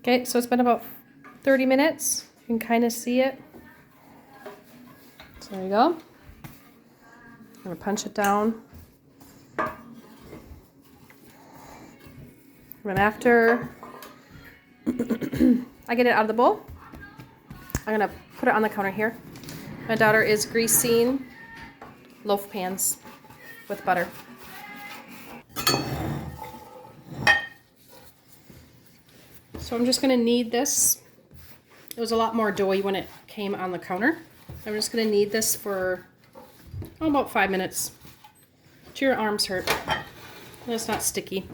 Okay, so it's been about 30 minutes. You can kind of see it. So there you go. I'm gonna punch it down. And after I get it out of the bowl, I'm gonna put it on the counter here. My daughter is greasing loaf pans with butter. So I'm just gonna knead this. It was a lot more doughy when it came on the counter. I'm just gonna knead this for about 5 minutes. Till your arms hurt. And it's not sticky.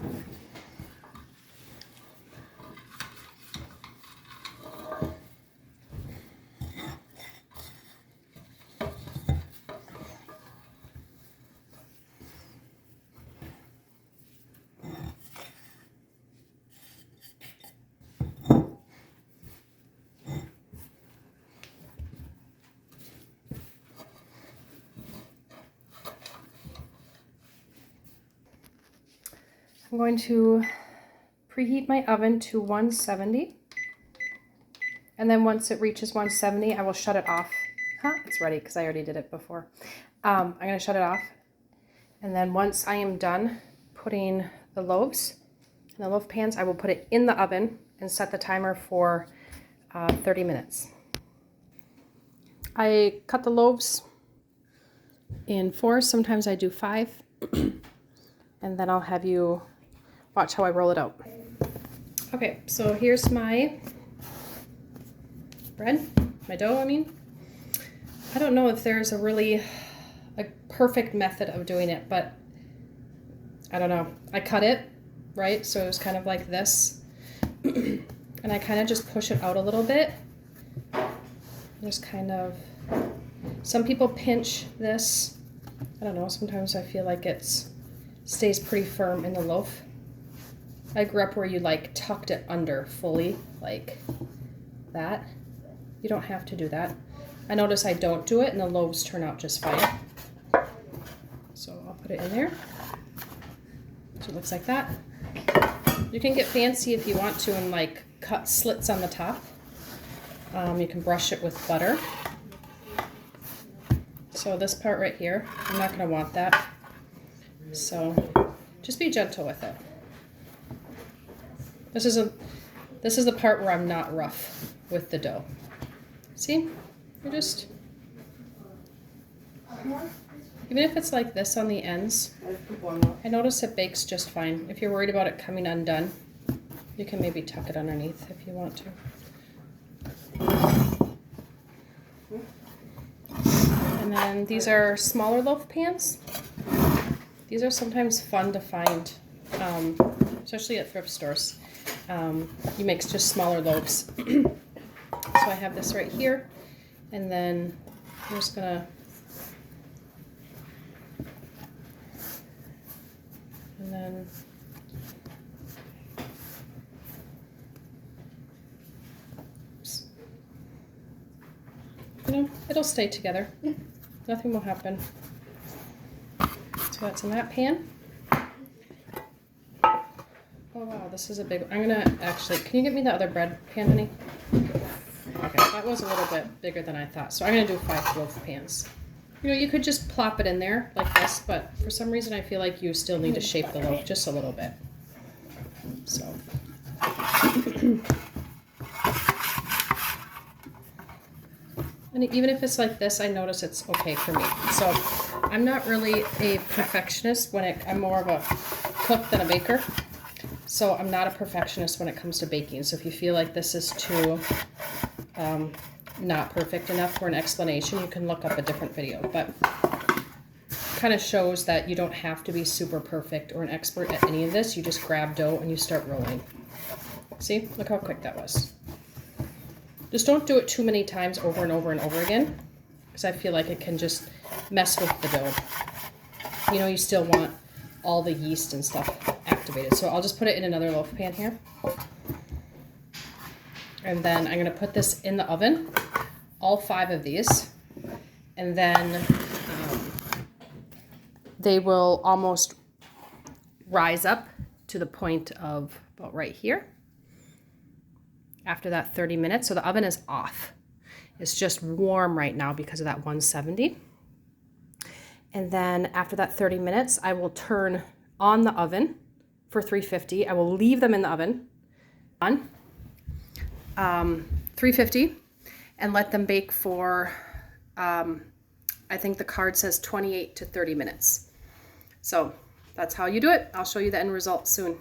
I'm going to preheat my oven to 170. And then once it reaches 170, I will shut it off. It's ready because I already did it before. I'm going to shut it off. And then once I am done putting the loaves in the loaf pans, I will put it in the oven and set the timer for 30 minutes. I cut the loaves in 4. Sometimes I do 5. And then I'll have you watch how I roll it out. Okay, so here's my bread, my dough, I mean. I don't know if there's a perfect method of doing it, but I don't know. I cut it, right? So it was kind of like this. And I kind of just push it out a little bit. Just kind of, some people pinch this. I don't know, sometimes I feel like stays pretty firm in the loaf. I grew up where you like tucked it under fully, like that. You don't have to do that. I notice I don't do it and the loaves turn out just fine. So I'll put it in there. So it looks like that. You can get fancy if you want to and like cut slits on the top. You can brush it with butter. So this part right here, I'm not going to want that. So just be gentle with it. This is the part where I'm not rough with the dough. See? You're just, even if it's like this on the ends, I notice it bakes just fine. If you're worried about it coming undone, you can maybe tuck it underneath if you want to. And then these are smaller loaf pans. These are sometimes fun to find, especially at thrift stores. You make just smaller loaves. So I have this right here, and then I'm just gonna, and then oops. You know, it'll stay together. Nothing will happen. So that's in that pan. Oh wow, this is a big one. I'm gonna actually, can you get me the other bread pan, honey? Okay, that was a little bit bigger than I thought. So I'm gonna do 5 loaf pans. You know, you could just plop it in there like this, but for some reason I feel like you still need to shape the loaf just a little bit. So. And even if it's like this, I notice it's okay for me. So I'm not really a perfectionist I'm more of a cook than a baker. So I'm not a perfectionist when it comes to baking. So if you feel like this is too not perfect enough for an explanation, you can look up a different video. But kind of shows that you don't have to be super perfect or an expert at any of this. You just grab dough and you start rolling. See? Look how quick that was. Just don't do it too many times over and over and over again, because I feel like it can just mess with the dough. You know, you still want all the yeast and stuff activated. So I'll just put it in another loaf pan here. And then I'm going to put this in the oven, all 5 of these, and then they will almost rise up to the point of about right here. after that 30 minutes. So the oven is off. It's just warm right now because of that 170. And then after that 30 minutes, I will turn on the oven for 350. I will leave them in the oven on 350 and let them bake for, I think the card says 28 to 30 minutes. So that's how you do it. I'll show you the end result soon.